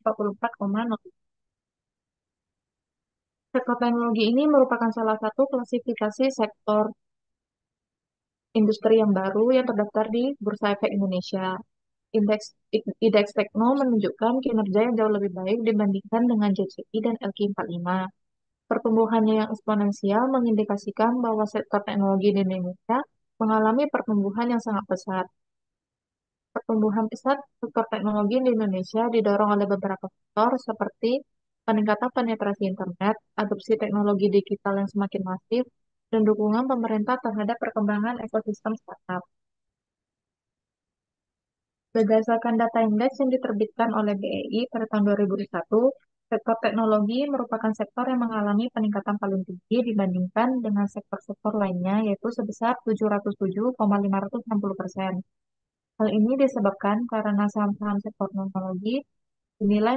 44,0. Sektor teknologi ini merupakan salah satu klasifikasi sektor industri yang baru yang terdaftar di Bursa Efek Indonesia. Indeks Indeks Tekno menunjukkan kinerja yang jauh lebih baik dibandingkan dengan JCI dan LQ45. Pertumbuhannya yang eksponensial mengindikasikan bahwa sektor teknologi di Indonesia mengalami pertumbuhan yang sangat pesat. Pertumbuhan pesat sektor teknologi di Indonesia didorong oleh beberapa faktor seperti peningkatan penetrasi internet, adopsi teknologi digital yang semakin masif, dan dukungan pemerintah terhadap perkembangan ekosistem startup. Berdasarkan data indeks yang diterbitkan oleh BEI pada tahun 2001, sektor teknologi merupakan sektor yang mengalami peningkatan paling tinggi dibandingkan dengan sektor-sektor lainnya, yaitu sebesar 707,560%. Hal ini disebabkan karena saham-saham sektor teknologi dinilai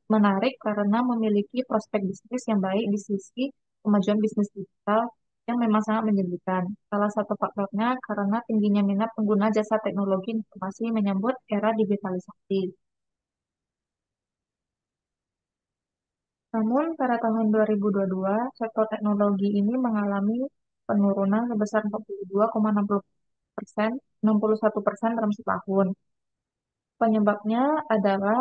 menarik karena memiliki prospek bisnis yang baik di sisi kemajuan bisnis digital yang memang sangat menjanjikan. Salah satu faktornya karena tingginya minat pengguna jasa teknologi informasi menyambut era digitalisasi. Namun, pada tahun 2022, sektor teknologi ini mengalami penurunan sebesar 42,60%, 61% dalam setahun. Penyebabnya adalah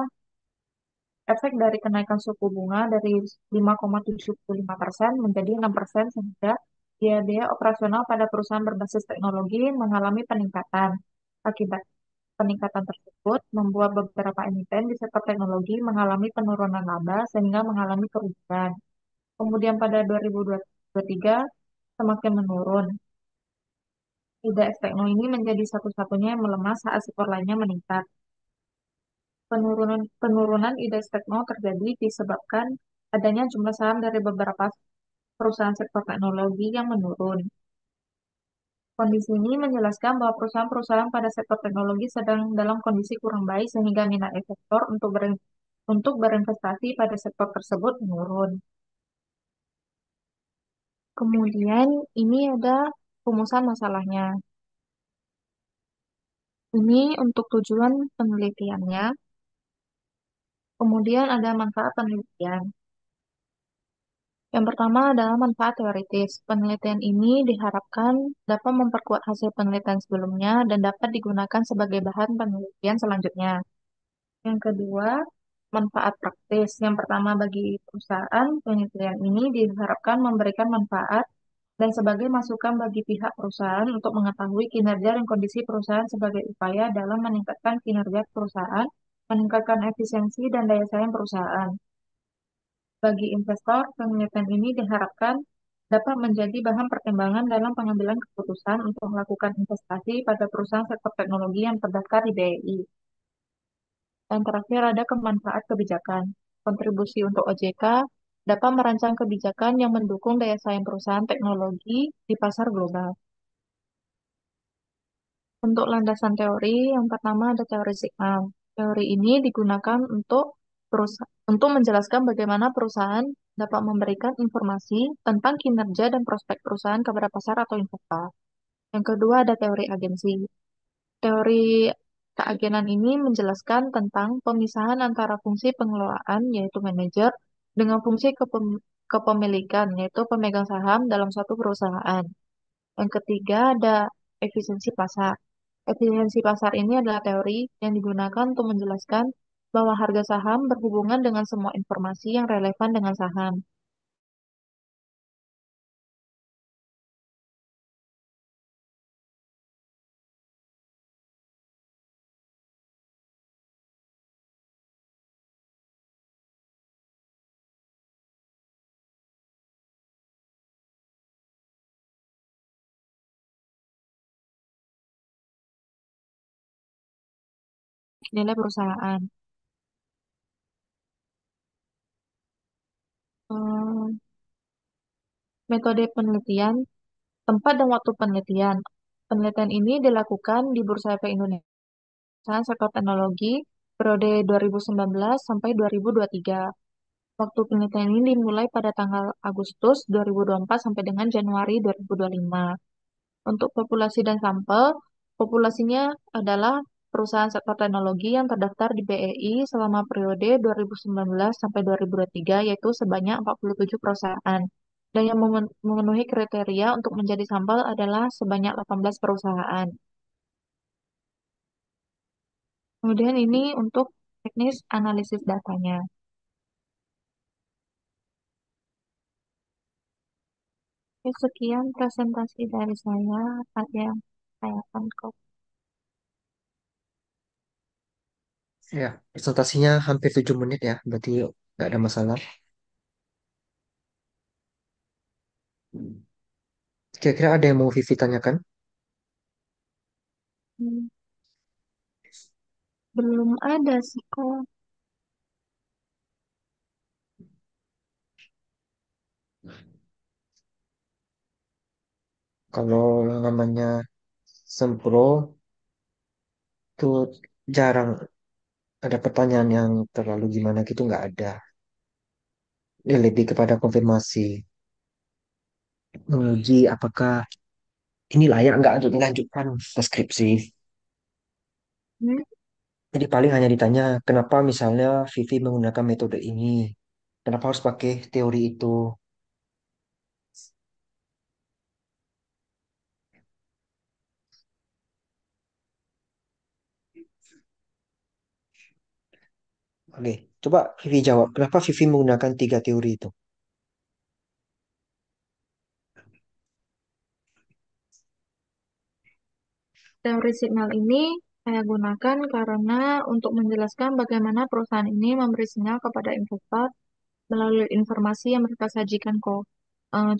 efek dari kenaikan suku bunga dari 5,75% menjadi 6% sehingga biaya-biaya operasional pada perusahaan berbasis teknologi mengalami peningkatan. Akibat peningkatan tersebut membuat beberapa emiten di sektor teknologi mengalami penurunan laba sehingga mengalami kerugian. Kemudian pada 2023 semakin menurun. Indeks Tekno ini menjadi satu-satunya yang melemah saat sektor lainnya meningkat. Penurunan indeks Tekno terjadi disebabkan adanya jumlah saham dari beberapa perusahaan sektor teknologi yang menurun. Kondisi ini menjelaskan bahwa perusahaan-perusahaan pada sektor teknologi sedang dalam kondisi kurang baik sehingga minat investor untuk berinvestasi pada sektor tersebut menurun. Kemudian ini ada rumusan masalahnya. Ini untuk tujuan penelitiannya. Kemudian ada manfaat penelitian. Yang pertama adalah manfaat teoritis. Penelitian ini diharapkan dapat memperkuat hasil penelitian sebelumnya dan dapat digunakan sebagai bahan penelitian selanjutnya. Yang kedua, manfaat praktis. Yang pertama, bagi perusahaan, penelitian ini diharapkan memberikan manfaat dan sebagai masukan bagi pihak perusahaan untuk mengetahui kinerja dan kondisi perusahaan sebagai upaya dalam meningkatkan kinerja perusahaan, meningkatkan efisiensi dan daya saing perusahaan. Bagi investor, penelitian ini diharapkan dapat menjadi bahan pertimbangan dalam pengambilan keputusan untuk melakukan investasi pada perusahaan sektor teknologi yang terdaftar di BEI. Dan terakhir ada kemanfaat kebijakan. Kontribusi untuk OJK dapat merancang kebijakan yang mendukung daya saing perusahaan teknologi di pasar global. Untuk landasan teori, yang pertama ada teori signal. Teori ini digunakan untuk menjelaskan bagaimana perusahaan dapat memberikan informasi tentang kinerja dan prospek perusahaan kepada pasar atau investor. Yang kedua ada teori agensi. Teori keagenan ini menjelaskan tentang pemisahan antara fungsi pengelolaan, yaitu manajer, dengan fungsi kepemilikan, yaitu pemegang saham dalam suatu perusahaan. Yang ketiga ada efisiensi pasar. Efisiensi pasar ini adalah teori yang digunakan untuk menjelaskan bahwa harga saham berhubungan dengan semua informasi yang relevan dengan saham. Nilai perusahaan. Hmm, Metode penelitian, tempat dan waktu penelitian. Penelitian ini dilakukan di Bursa Efek Indonesia sektor teknologi periode 2019 sampai 2023. Waktu penelitian ini dimulai pada tanggal Agustus 2024 sampai dengan Januari 2025. Untuk populasi dan sampel, populasinya adalah perusahaan sektor teknologi yang terdaftar di BEI selama periode 2019 sampai 2023, yaitu sebanyak 47 perusahaan. Dan yang memenuhi kriteria untuk menjadi sampel adalah sebanyak 18 perusahaan. Kemudian ini untuk teknis analisis datanya. Oke, sekian presentasi dari saya. Ada yang saya akan Ya, presentasinya hampir 7 menit ya, berarti nggak ada masalah. Kira-kira ada yang mau Vivi tanyakan? kopi. Belum ada sih kok. Kalau yang namanya sempro itu jarang ada pertanyaan yang terlalu gimana gitu, nggak ada. Dia lebih kepada konfirmasi, menguji apakah ini layak nggak untuk dilanjutkan ke skripsi. Hmm, Jadi paling hanya ditanya kenapa misalnya Vivi menggunakan metode ini, kenapa harus pakai teori itu. Oke, coba Vivi jawab, kenapa Vivi menggunakan 3 teori itu? Teori signal ini saya gunakan karena untuk menjelaskan bagaimana perusahaan ini memberi sinyal kepada investor melalui informasi yang mereka sajikan kok.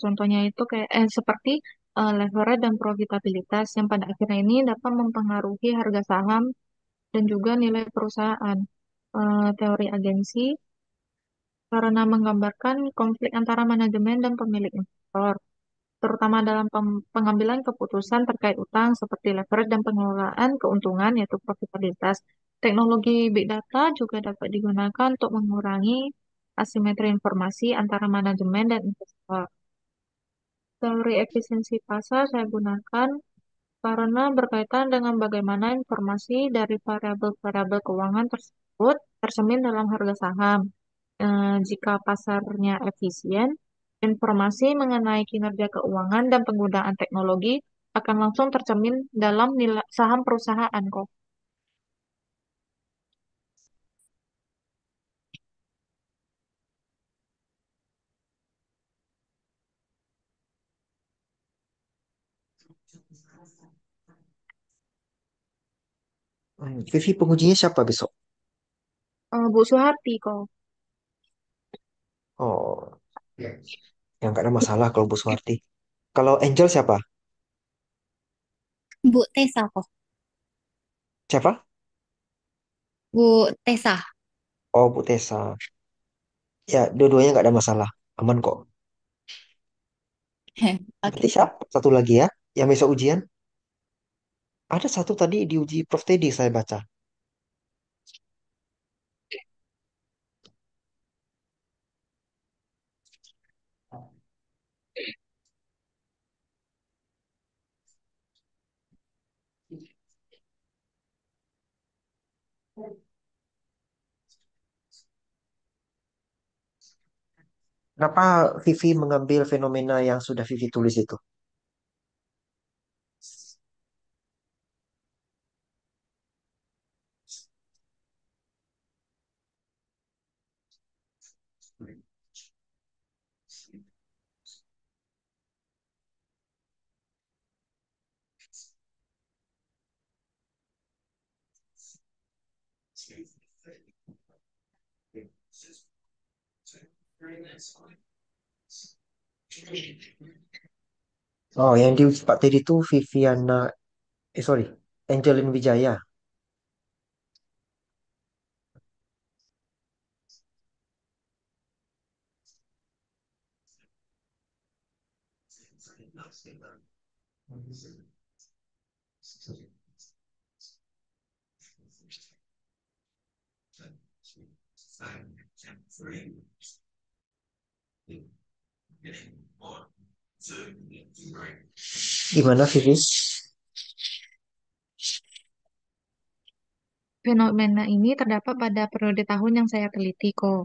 Contohnya itu kayak seperti leverage dan profitabilitas yang pada akhirnya ini dapat mempengaruhi harga saham dan juga nilai perusahaan. Teori agensi karena menggambarkan konflik antara manajemen dan pemilik investor, terutama dalam pengambilan keputusan terkait utang seperti leverage dan pengelolaan keuntungan yaitu profitabilitas. Teknologi big data juga dapat digunakan untuk mengurangi asimetri informasi antara manajemen dan investor. Teori efisiensi pasar saya gunakan karena berkaitan dengan bagaimana informasi dari variabel-variabel keuangan tersebut tercermin dalam harga saham. Jika pasarnya efisien, informasi mengenai kinerja keuangan dan penggunaan teknologi akan langsung tercermin dalam nilai saham perusahaan kok. Vivi pengujinya siapa besok? Bu Suharti kok. Oh, yang nggak ada masalah kalau Bu Suwarti. Kalau Angel siapa? Bu Tessa kok. Siapa? Bu Tessa. Oh, Bu Tessa. Ya, dua-duanya nggak ada masalah. Aman kok. Berarti Oke. siapa? Satu lagi ya, yang besok ujian. Ada satu tadi diuji Prof. Teddy saya baca. Kenapa Vivi mengambil fenomena yang sudah Vivi tulis itu? Oh, yang diuji Pak Teddy itu Viviana, sorry, Angelin Wijaya. Gimana Vivi? fenomena ini terdapat pada periode tahun yang saya teliti kok.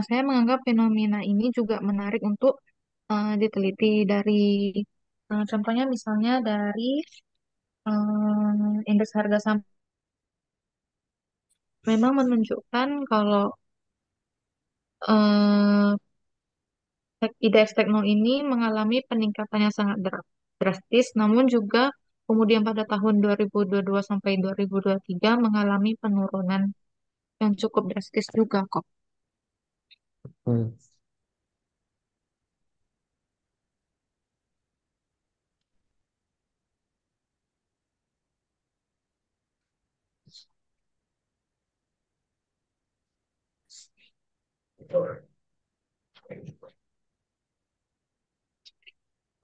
Saya menganggap fenomena ini juga menarik untuk diteliti dari contohnya misalnya dari indeks harga saham memang menunjukkan kalau eh, indeks tekno ini mengalami peningkatan yang sangat drastis, namun juga kemudian pada tahun 2022 sampai 2023 mengalami penurunan yang cukup drastis juga kok. Hmm.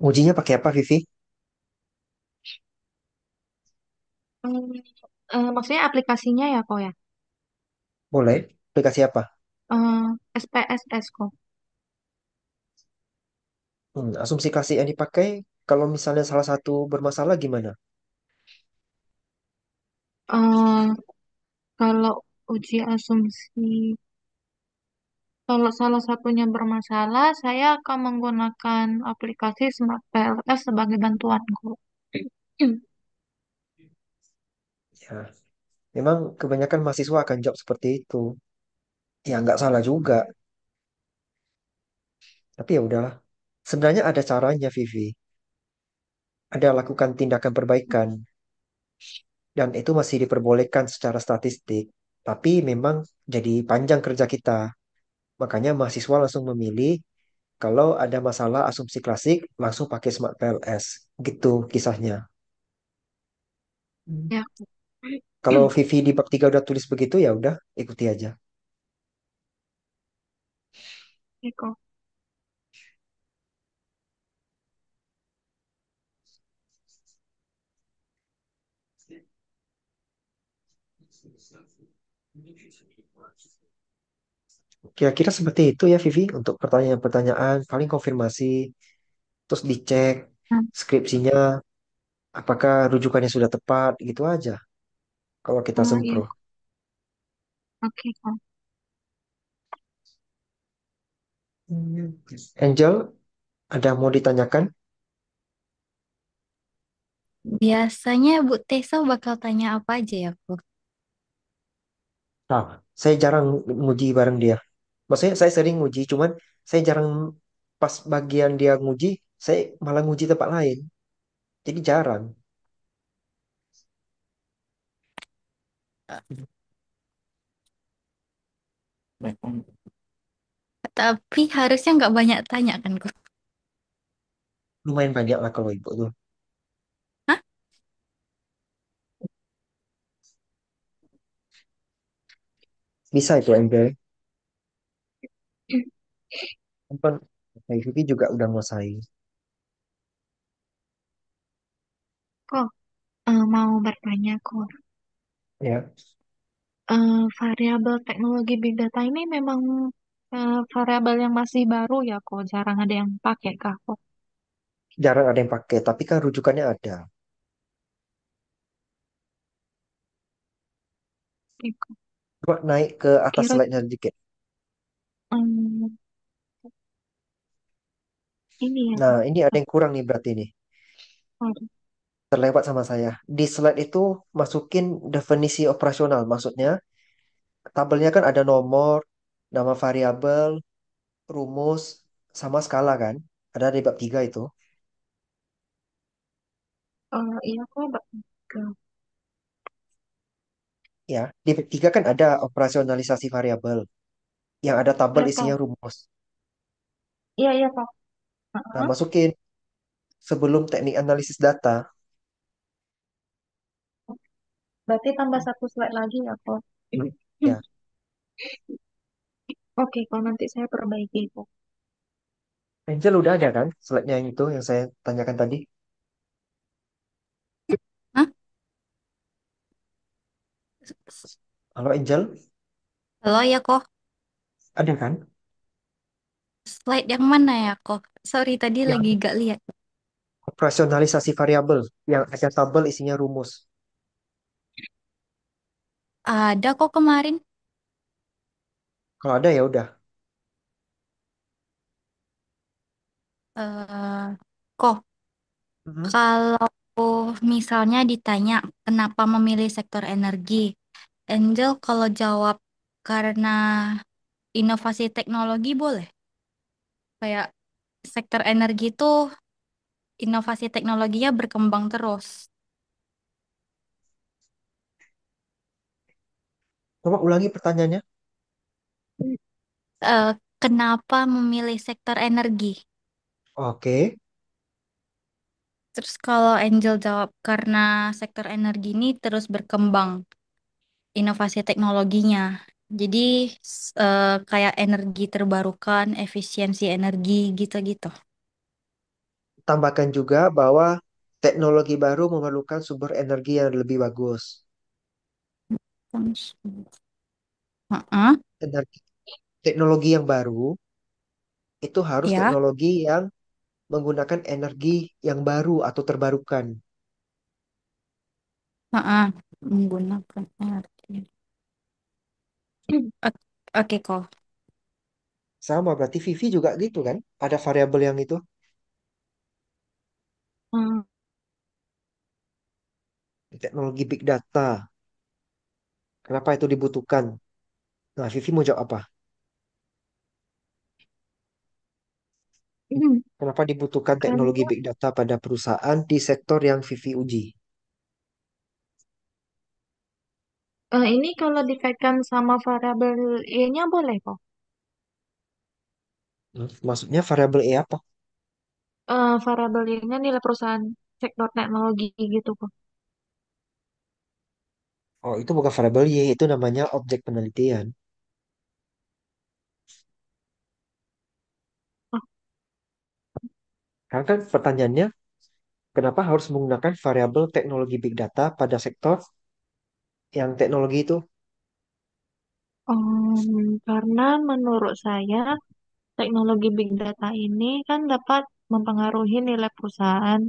Ujinya pakai apa, Vivi? Hmm, maksudnya aplikasinya ya kok ya? Boleh. Aplikasi apa? SPSS kok. Asumsi klasik yang dipakai kalau misalnya salah satu bermasalah gimana? Eh, kalau uji asumsi, kalau salah satunya bermasalah, saya akan menggunakan aplikasi Smart PLS sebagai bantuanku. Ya, memang kebanyakan mahasiswa akan jawab seperti itu. Ya, nggak salah juga. Tapi ya udahlah. Sebenarnya ada caranya, Vivi. Ada lakukan tindakan perbaikan. Dan itu masih diperbolehkan secara statistik. Tapi memang jadi panjang kerja kita. Makanya mahasiswa langsung memilih kalau ada masalah asumsi klasik langsung pakai Smart PLS. Gitu kisahnya. Hmm. Ya, Kalau Vivi di bab 3 udah tulis begitu ya udah ikuti aja. Eko. Kira-kira seperti itu ya Vivi untuk pertanyaan-pertanyaan paling konfirmasi terus dicek skripsinya apakah rujukannya sudah tepat gitu aja kalau kita Iya, sempro. oke kok. Angel, ada mau ditanyakan? Biasanya Bu Tessa bakal tanya apa aja ya, kok? Nah, saya jarang nguji bareng dia. Maksudnya saya sering nguji, cuman saya jarang pas bagian dia nguji, saya malah nguji tempat lain. Jadi jarang. Tapi harusnya nggak banyak tanya kan, kok? Lumayan banyak lah kalau ibu tuh. Hah? Bisa itu Angel. Kan kayak Vivi juga udah nguasain. Kok mau bertanya kok. Ya, Variabel teknologi big data ini memang variabel yang masih baru ya kok, jarang ada yang pakai kah kok. jarang ada yang pakai, tapi kan rujukannya ada. Eko. Coba naik ke atas Kira slide-nya sedikit. em, ini ya Nah, kok. ini ada yang kurang nih berarti nih. Sorry. Terlewat sama saya. Di slide itu masukin definisi operasional. Maksudnya, tabelnya kan ada nomor, nama variabel, rumus, sama skala kan. Ada di bab 3 itu. Iya kok, Ya, di bab 3 kan ada operasionalisasi variabel. Yang ada tabel ya isinya kok. rumus. Iya iya kok. Nah, Heeh. masukin sebelum teknik analisis data. Berarti tambah satu slide lagi ya kok. Ya, Oke, kok nanti saya perbaiki kok. Angel udah ada kan slide-nya yang itu yang saya tanyakan tadi. Hah? Halo Angel, Halo ya, kok. ada kan? Slide yang mana ya, kok? Sorry, tadi lagi Yang gak lihat. Operasionalisasi variabel yang ada tabel isinya rumus. Ada kok kemarin. Kalau ada ya udah. eh kok Mhm. kalau misalnya ditanya kenapa memilih sektor energi, Angel kalau jawab karena inovasi teknologi boleh. Kayak sektor energi itu inovasi teknologinya berkembang terus. Coba ulangi pertanyaannya. Eh, Kenapa memilih sektor energi? Oke. Terus kalau Angel jawab karena sektor energi ini terus berkembang inovasi teknologinya. Jadi kayak energi terbarukan, efisiensi energi gitu-gitu. Tambahkan juga bahwa teknologi baru memerlukan sumber energi yang lebih bagus. Heeh, Energi, teknologi yang baru itu harus ya, teknologi yang menggunakan energi yang baru atau terbarukan. heeh, menggunakan energi. O- Oke kok. Sama berarti Vivi juga gitu kan? Ada variabel yang itu. Hmm, Teknologi big data. Kenapa itu dibutuhkan? Nah, Vivi mau jawab apa? Kenapa dibutuhkan teknologi karena big data pada perusahaan di sektor yang Vivi uji? ini kalau dikaitkan sama variabel Y-nya boleh kok. Maksudnya variabel E apa? Variabel Y-nya nilai perusahaan sektor teknologi gitu kok. Oh, itu bukan variabel Y, itu namanya objek penelitian. Oh, Karena kan pertanyaannya, kenapa harus menggunakan variabel teknologi big data pada sektor yang teknologi itu? karena menurut saya teknologi big data ini kan dapat mempengaruhi nilai perusahaan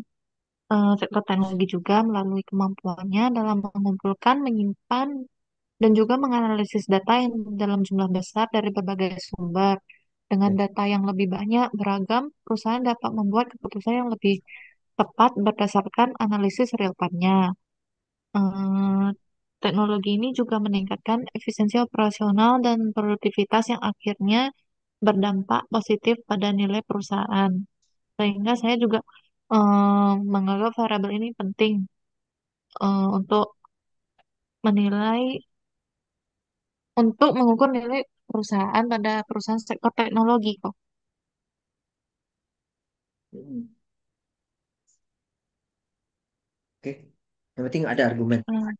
sektor teknologi juga melalui kemampuannya dalam mengumpulkan, menyimpan, dan juga menganalisis data yang dalam jumlah besar dari berbagai sumber. Dengan Ya. data yang lebih banyak, beragam, perusahaan dapat membuat keputusan yang lebih tepat berdasarkan analisis real-time-nya. Eh, Teknologi ini juga meningkatkan efisiensi operasional dan produktivitas yang akhirnya berdampak positif pada nilai perusahaan. Sehingga saya juga menganggap variabel ini penting untuk menilai, untuk mengukur nilai perusahaan pada perusahaan sektor teknologi kok. Hmm. Oke. Yang penting ada argumen. Hmm,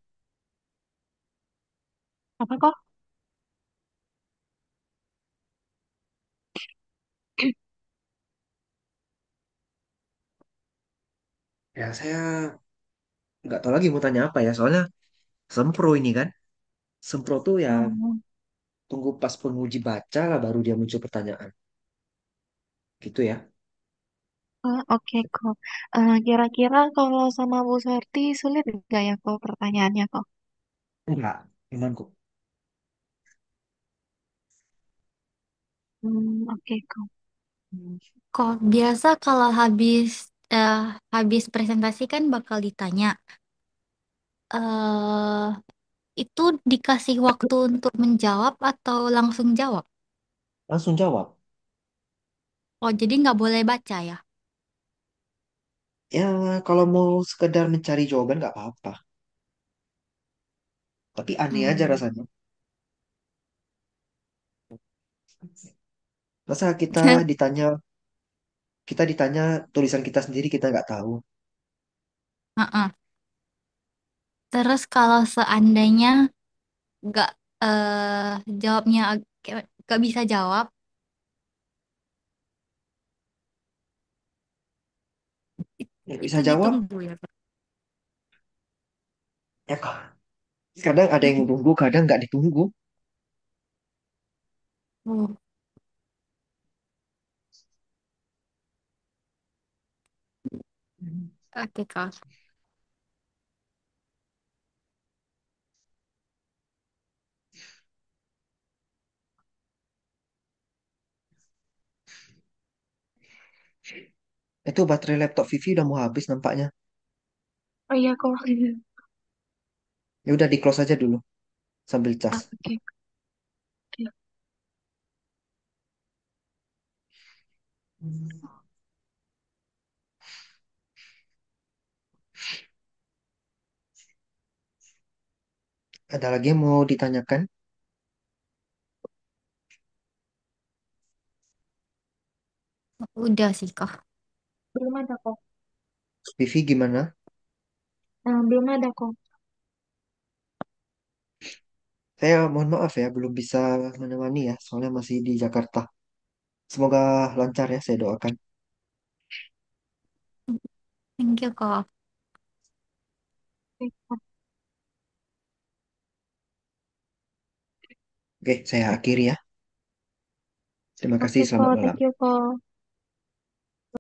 apa kok? Ya, saya nggak tahu lagi mau tanya apa ya. Soalnya sempro ini kan. Sempro tuh ya Hmm, tunggu pas penguji baca lah baru dia muncul pertanyaan. Gitu ya. oke kok. Kira-kira kalau sama Bu Sarti sulit nggak ya kok pertanyaannya kok? Enggak. Gimana kok? Oke kok. Kok biasa kalau eh, habis presentasi kan bakal ditanya, eh itu dikasih waktu untuk menjawab atau langsung jawab? Langsung jawab. Oh, jadi nggak boleh baca ya? Ya, kalau mau sekedar mencari jawaban nggak apa-apa. Tapi aneh aja Hmm. rasanya. Masa kita ditanya tulisan kita sendiri kita nggak tahu. Heeh. Terus kalau seandainya nggak jawabnya nggak bisa jawab, Nggak bisa itu jawab. ditunggu ya. Ya kok. Kadang ada yang ditunggu, kadang nggak ditunggu. Oh, Oke, Kak. Itu baterai laptop Vivi udah mau habis nampaknya. Oh iya kok. Ya udah di close aja dulu sambil cas. Ah, oke. Oke. Ada lagi yang mau ditanyakan? Udah sih, Kak. Belum ada kok. Vivi gimana? Belum ada kok. Saya mohon maaf ya, belum bisa menemani ya, soalnya masih di Jakarta. Semoga lancar ya, saya doakan. Thank you, Kak. Oke, Kak. Oke, saya akhiri ya. Terima kasih, Oke selamat kok. malam. Thank you kok.